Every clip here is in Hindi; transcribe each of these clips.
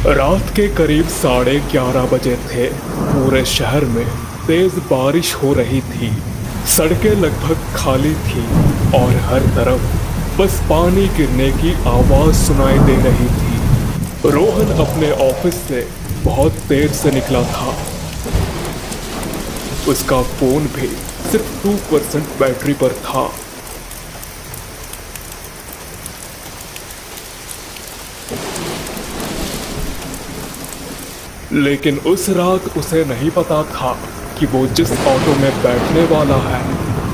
रात के करीब 11:30 बजे थे। पूरे शहर में तेज बारिश हो रही थी। सड़कें लगभग खाली थी और हर तरफ बस पानी गिरने की आवाज सुनाई दे रही थी। रोहन अपने ऑफिस से बहुत देर से निकला था। उसका फोन भी सिर्फ 2% बैटरी पर था। लेकिन उस रात उसे नहीं पता था कि वो जिस ऑटो में बैठने वाला है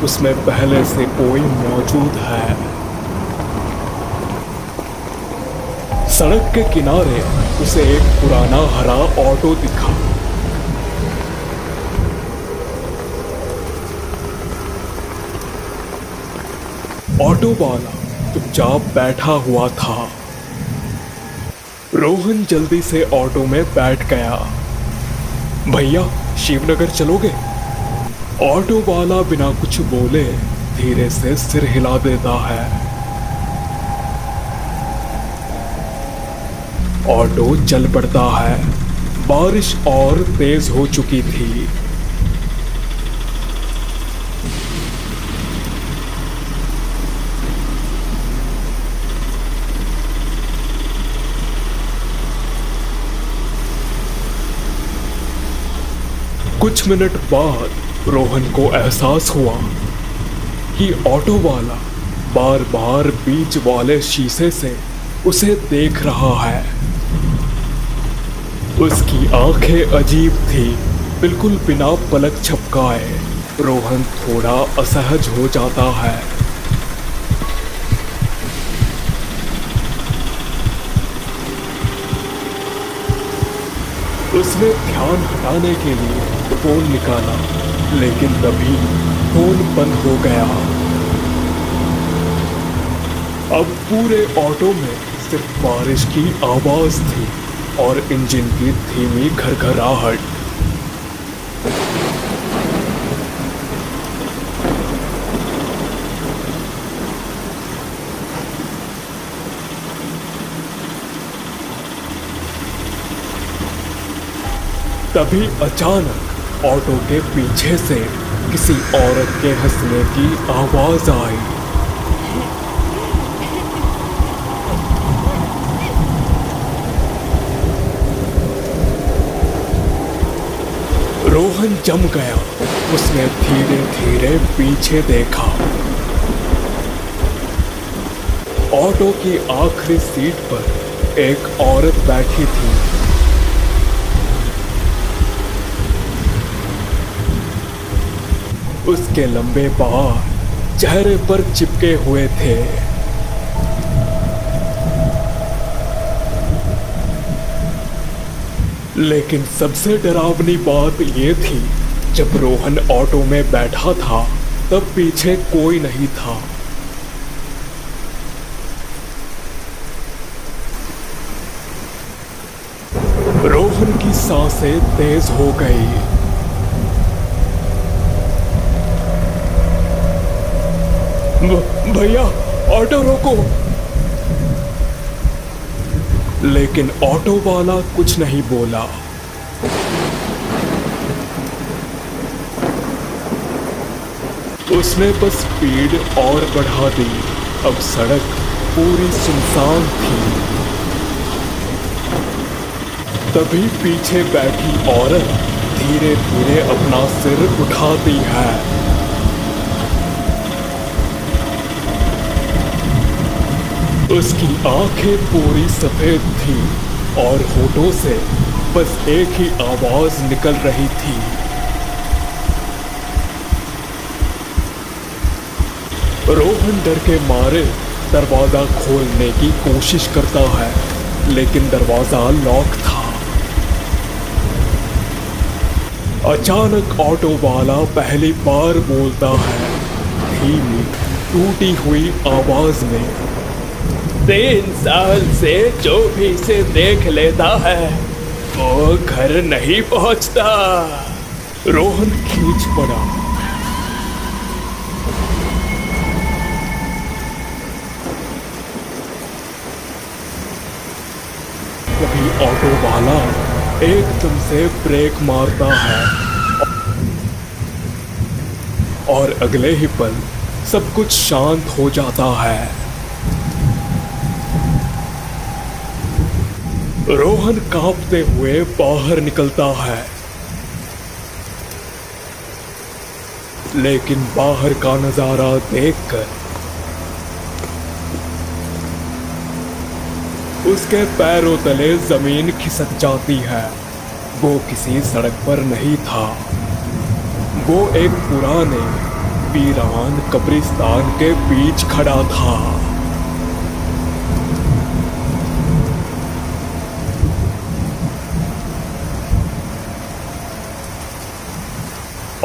उसमें पहले से कोई मौजूद है। सड़क के किनारे उसे एक पुराना हरा ऑटो दिखा। ऑटो वाला चुपचाप बैठा हुआ था। रोहन जल्दी से ऑटो में बैठ गया। भैया, शिवनगर चलोगे? ऑटो वाला बिना कुछ बोले धीरे से सिर हिला देता है। ऑटो चल पड़ता है। बारिश और तेज हो चुकी थी। कुछ मिनट बाद रोहन को एहसास हुआ कि ऑटो वाला बार बार बीच वाले शीशे से उसे देख रहा है। उसकी आंखें अजीब थी, बिल्कुल बिना पलक झपकाए। रोहन थोड़ा असहज हो जाता है। उसने ध्यान हटाने के लिए फोन निकाला, लेकिन तभी फोन बंद हो गया। अब पूरे ऑटो में सिर्फ बारिश की आवाज थी और इंजन की धीमी घरघराहट। तभी अचानक ऑटो के पीछे से किसी औरत के हंसने की आवाज आई। रोहन जम गया। उसने धीरे धीरे पीछे देखा। ऑटो की आखिरी सीट पर एक औरत बैठी थी। उसके लंबे बाल चेहरे पर चिपके हुए थे। लेकिन सबसे डरावनी बात यह थी, जब रोहन ऑटो में बैठा था तब पीछे कोई नहीं था। रोहन की सांसें तेज हो गई। भैया, ऑटो रोको। लेकिन ऑटो वाला कुछ नहीं बोला। उसने बस स्पीड और बढ़ा दी। अब सड़क पूरी सुनसान थी। तभी पीछे बैठी औरत धीरे धीरे अपना सिर उठाती है। उसकी आंखें पूरी सफेद थी और होठों से बस एक ही आवाज निकल रही थी। रोहन डर के मारे दरवाजा खोलने की कोशिश करता है, लेकिन दरवाजा लॉक था। अचानक ऑटो वाला पहली बार बोलता है, धीमी टूटी हुई आवाज में, 3 साल से जो भी इसे देख लेता है वो घर नहीं पहुंचता। रोहन खींच पड़ा। तभी ऑटो वाला एकदम से ब्रेक मारता है और अगले ही पल सब कुछ शांत हो जाता है। रोहन कांपते हुए बाहर निकलता है, लेकिन बाहर का नजारा देखकर उसके पैरों तले जमीन खिसक जाती है। वो किसी सड़क पर नहीं था, वो एक पुराने वीरान कब्रिस्तान के बीच खड़ा था।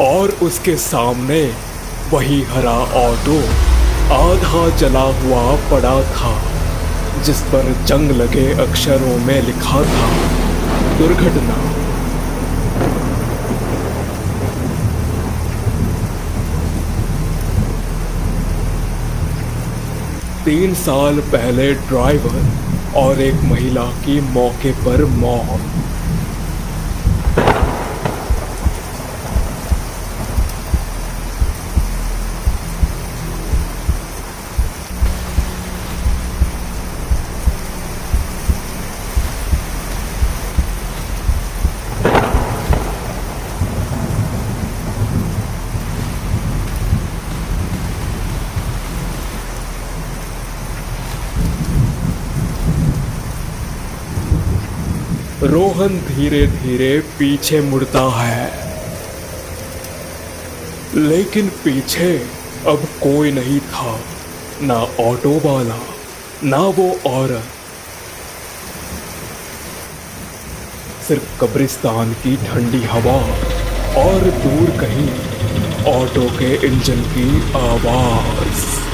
और उसके सामने वही हरा ऑटो आधा जला हुआ पड़ा था, जिस पर जंग लगे अक्षरों में लिखा था, दुर्घटना। तीन साल पहले ड्राइवर और एक महिला की मौके पर मौत। रोहन धीरे धीरे पीछे मुड़ता है, लेकिन पीछे अब कोई नहीं था, ना ऑटो वाला, ना वो औरत। सिर्फ कब्रिस्तान की ठंडी हवा और दूर कहीं ऑटो के इंजन की आवाज।